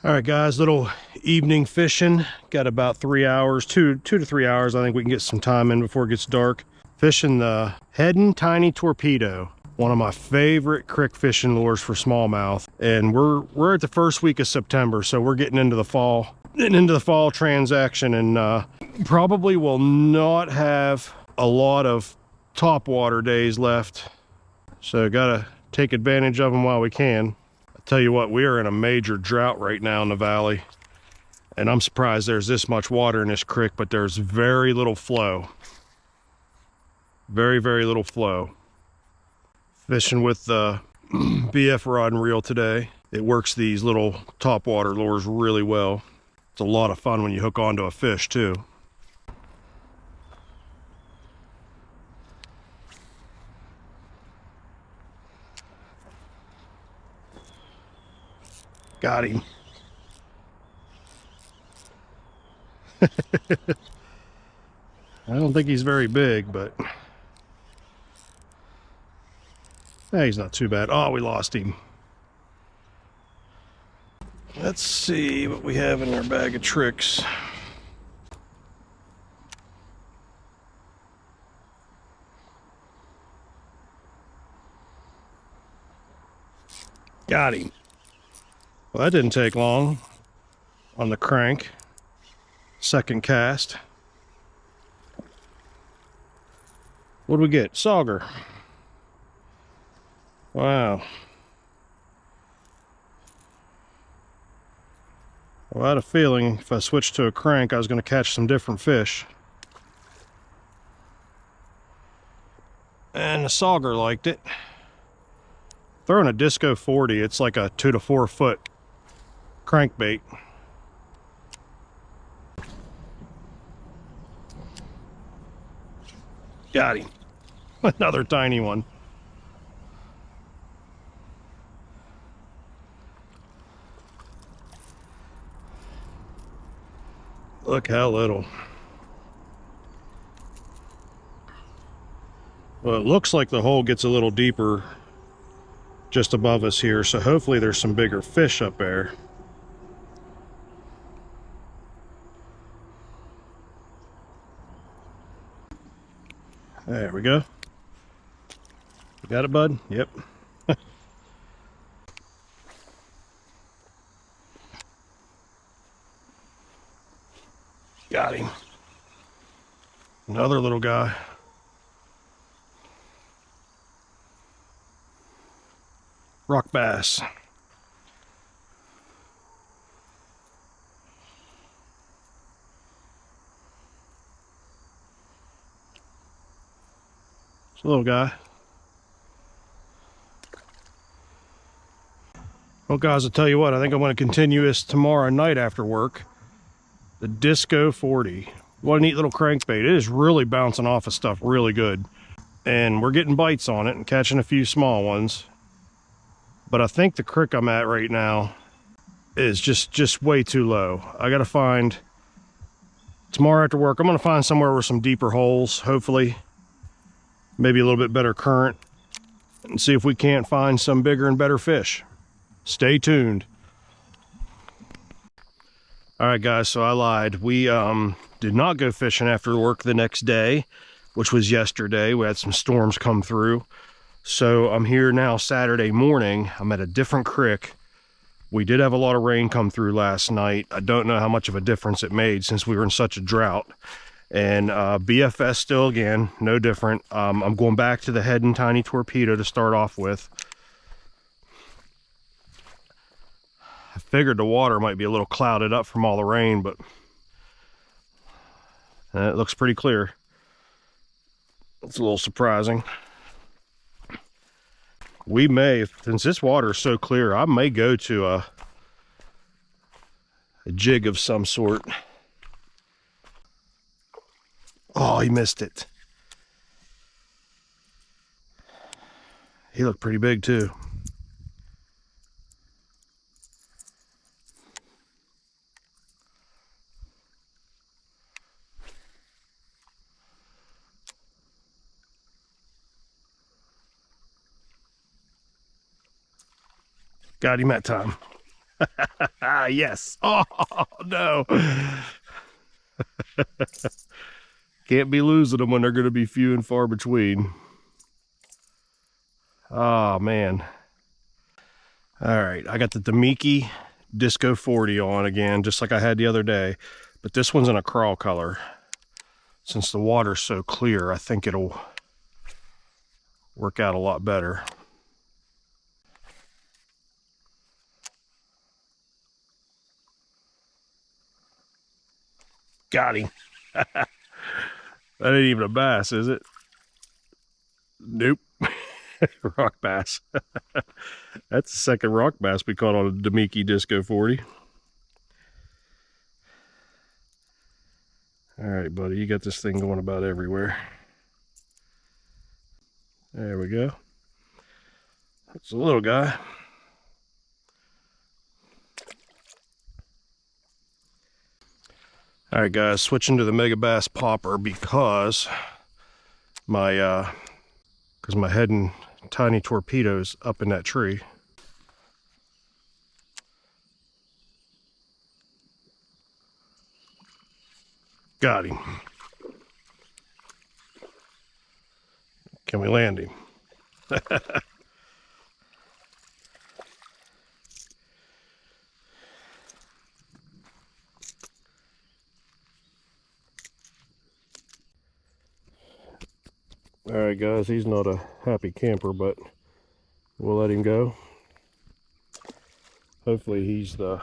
All right, guys, little evening fishing. Got about 3 hours, two to 3 hours. I think we can get some time in before it gets dark. Fishing the Heddon Tiny Torpedo, one of my favorite crick fishing lures for smallmouth. And we're at the first week of September, so we're getting into the fall, transaction, and probably will not have a lot of topwater days left. So gotta take advantage of them while we can. Tell you what, we are in a major drought right now in the valley, and I'm surprised there's this much water in this creek, but there's very little flow. Very little flow. Fishing with the BF rod and reel today. It works these little topwater lures really well. It's a lot of fun when you hook onto a fish too. Got him. I don't think he's very big, but he's not too bad. Oh, we lost him. Let's see what we have in our bag of tricks. Got him. Well, that didn't take long on the crank. Second cast. What do we get? Sauger. Wow. Well, I had a feeling if I switched to a crank, I was going to catch some different fish. And the sauger liked it. Throwing a Disco 40, it's like a 2 to 4 foot crankbait. Got him. Another tiny one. Look how little. Well, it looks like the hole gets a little deeper just above us here, so hopefully there's some bigger fish up there. There we go. You got it, bud? Yep. Got him. Another little guy. Rock bass. It's a little guy. Well, guys, I'll tell you what, I think I'm going to continue this tomorrow night after work. The Disco 40. What a neat little crankbait. It is really bouncing off of stuff really good. And we're getting bites on it and catching a few small ones. But I think the creek I'm at right now is just way too low. I got to find, tomorrow after work, I'm going to find somewhere with some deeper holes, hopefully. Maybe a little bit better current. And see if we can't find some bigger and better fish. Stay tuned. All right, guys, so I lied. We did not go fishing after work the next day, which was yesterday. We had some storms come through. So I'm here now Saturday morning. I'm at a different creek. We did have a lot of rain come through last night. I don't know how much of a difference it made since we were in such a drought. And BFS still again, no different. I'm going back to the Heddon Tiny Torpedo to start off with. I figured the water might be a little clouded up from all the rain, but it looks pretty clear. It's a little surprising. We may, since this water is so clear, I may go to a jig of some sort. Oh, he missed it. He looked pretty big too. Got him that time. Yes. Oh, no. Can't be losing them when they're going to be few and far between. Oh, man. All right, I got the Damiki Disco 40 on again, just like I had the other day. But this one's in a crawl color. Since the water's so clear, I think it'll work out a lot better. Got him. That ain't even a bass, is it? Nope. Rock bass. That's the second rock bass we caught on a Damiki Disco 40. All right, buddy, you got this thing going about everywhere. There we go. That's a little guy. All right, guys, switching to the Mega Bass Popper because my head and tiny torpedoes up in that tree. Got him. Can we land him? All right, guys, he's not a happy camper, but we'll let him go. Hopefully he's the...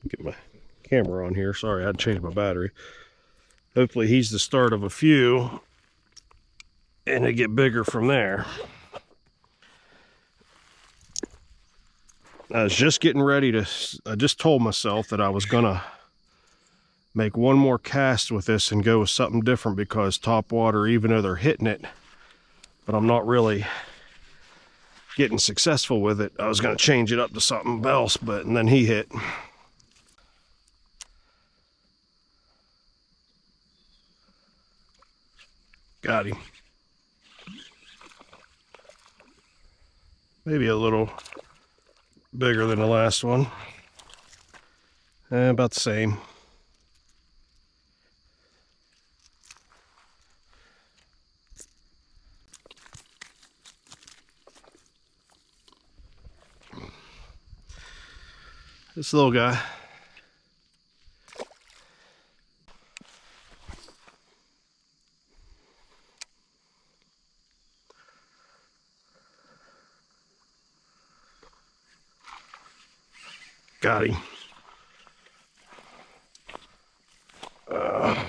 Get my camera on here. Sorry, I had to change my battery. Hopefully he's the start of a few, and they get bigger from there. I was just getting ready to... I just told myself that I was gonna make one more cast with this and go with something different, because top water, even though they're hitting it, but I'm not really getting successful with it. I was going to change it up to something else, and then he hit. Got him. Maybe a little bigger than the last one. About the same. This little guy. Got him.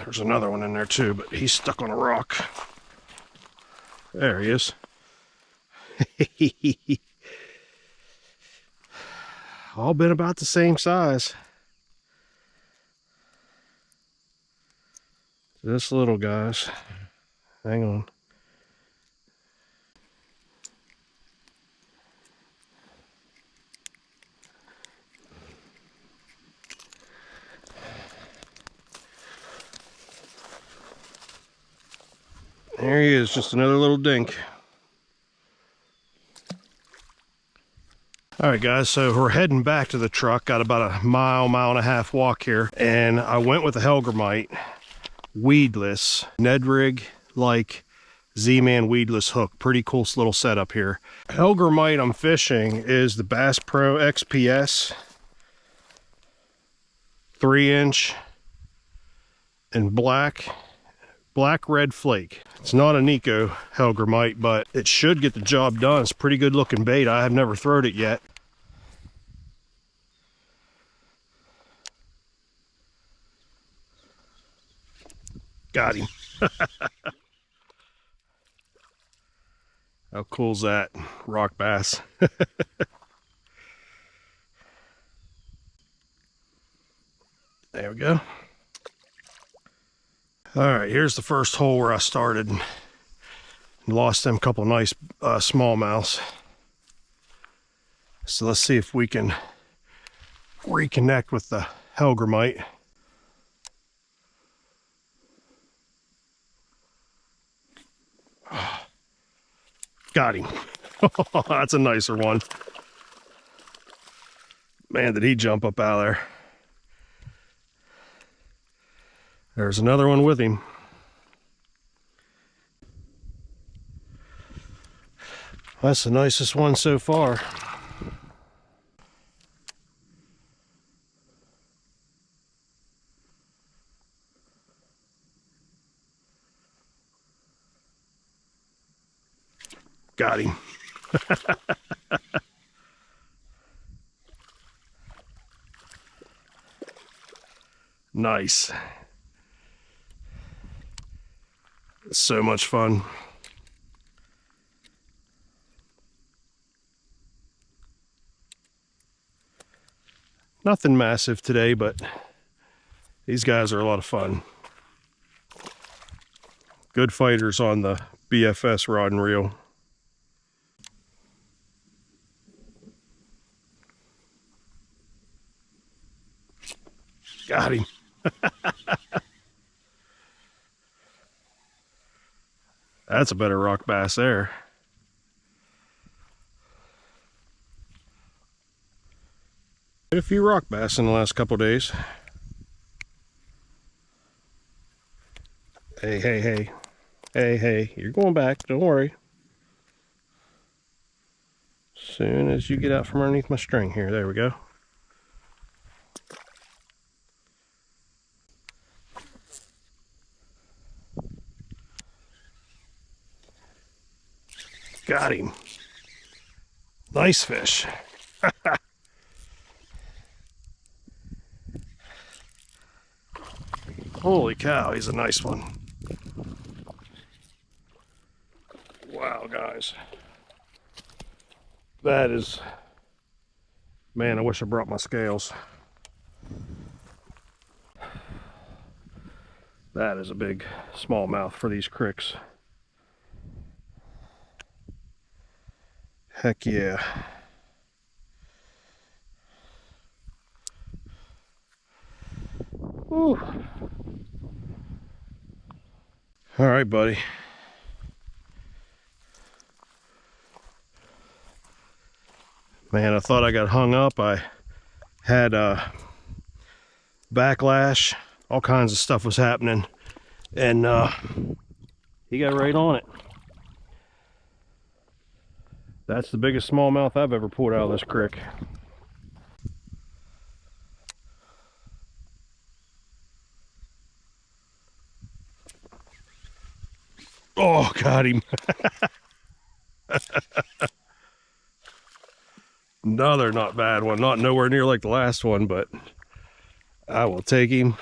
There's another one in there too, but he's stuck on a rock. There he is. All been about the same size. This little guy's. Hang on. There he is, just another little dink. All right, guys, so we're heading back to the truck. Got about a mile and a half walk here, and I went with a Helgermite weedless Ned rig like Z-Man weedless hook. Pretty cool little setup here. Helgermite I'm fishing is the Bass Pro XPS 3-inch and black red flake. It's not a Nico Helgermite, but it should get the job done. It's a pretty good looking bait. I have never thrown it yet. Got him. How cool is that? Rock bass. There we go. All right, here's the first hole where I started and lost them couple nice smallmouths. So let's see if we can reconnect with the Helgermite. Got him. That's a nicer one. Man, did he jump up out of there. There's another one with him. That's the nicest one so far. Got him. Nice. So much fun. Nothing massive today, but these guys are a lot of fun. Good fighters on the BFS rod and reel. Got him. That's a better rock bass there. Hit a few rock bass in the last couple days. Hey, hey, hey. Hey, hey, you're going back, don't worry. Soon as you get out from underneath my string here, there we go. Got him. Nice fish. Holy cow, he's a nice one. Wow, guys. That is... Man, I wish I brought my scales. That is a big smallmouth for these cricks. Heck yeah. Whew. All right, buddy. Man, I thought I got hung up. I had backlash. All kinds of stuff was happening. And he got right on it. That's the biggest smallmouth I've ever pulled out of this creek. Oh, got him. Another not bad one. Not nowhere near like the last one, but I will take him.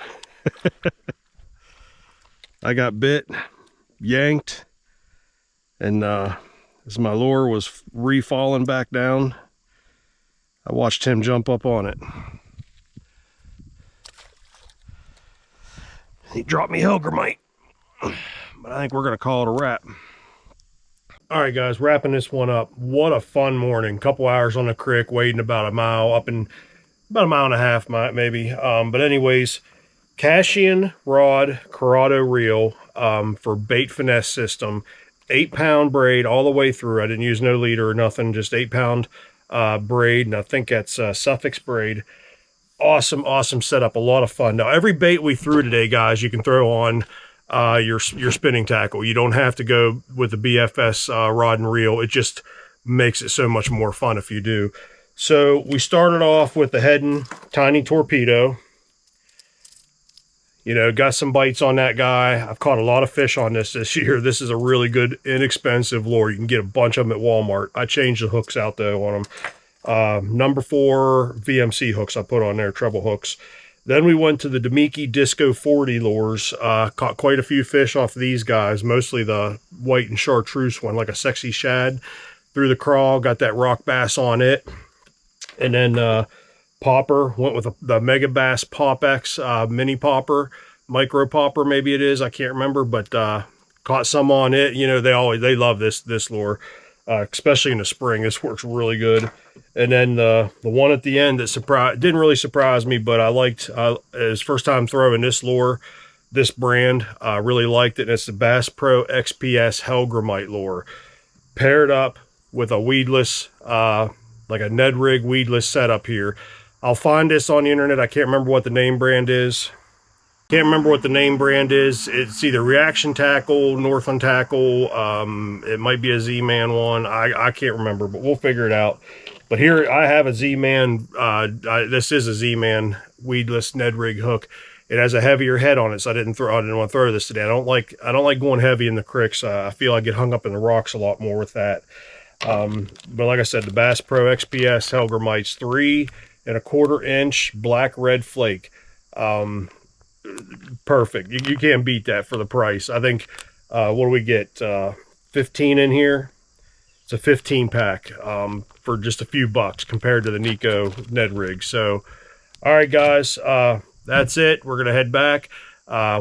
I got bit, yanked, and as my lure was re-falling back down, I watched him jump up on it. He dropped me Helgramite, but I think we're gonna call it a wrap. All right, guys, wrapping this one up. What a fun morning. Couple hours on the creek, wading about a mile, up in about a mile and a half, maybe. But anyways, Cashian rod, Corrado reel for bait finesse system. 8-pound braid all the way through. I didn't use no leader or nothing, just 8-pound braid, and I think that's Suffix braid. Awesome, awesome setup, a lot of fun. Now, every bait we threw today, guys, you can throw on your spinning tackle. You don't have to go with the BFS rod and reel. It just makes it so much more fun if you do. So we started off with the Heddon Tiny Torpedo. You know, got some bites on that guy. I've caught a lot of fish on this year. This is a really good, inexpensive lure. You can get a bunch of them at Walmart. I changed the hooks out, though, on them. Number 4 VMC hooks I put on there, treble hooks. Then we went to the Demiki Disco 40 lures. Caught quite a few fish off of these guys, mostly the white and chartreuse one, like a sexy shad. Through the crawl, got that rock bass on it. And then popper, went with the Mega Bass Pop X mini popper, micro popper maybe it is, I can't remember, but caught some on it. You know, they love this lure, especially in the spring. This works really good. And then the one at the end that didn't really surprise me, but I liked, it's first time throwing this lure, this brand, really liked it. And it's the Bass Pro XPS Helgramite lure, paired up with a weedless, like a Ned Rig weedless setup here. I'll find this on the internet. I can't remember what the name brand is. Can't remember what the name brand is. It's either Reaction Tackle, Northland Tackle. It might be a Z-Man one. I can't remember, but we'll figure it out. But here I have a Z-Man. This is a Z-Man weedless Ned rig hook. It has a heavier head on it, so I didn't want to throw this today. I don't like going heavy in the creeks. I feel I get hung up in the rocks a lot more with that. But like I said, the Bass Pro XPS Hellgrammites 3¼ inch black red flake. Perfect. You can't beat that for the price. I think, what do we get? 15 in here. It's a 15 pack for just a few bucks compared to the Nico Ned rig. So, all right, guys, that's it. We're going to head back.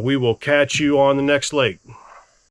We will catch you on the next lake.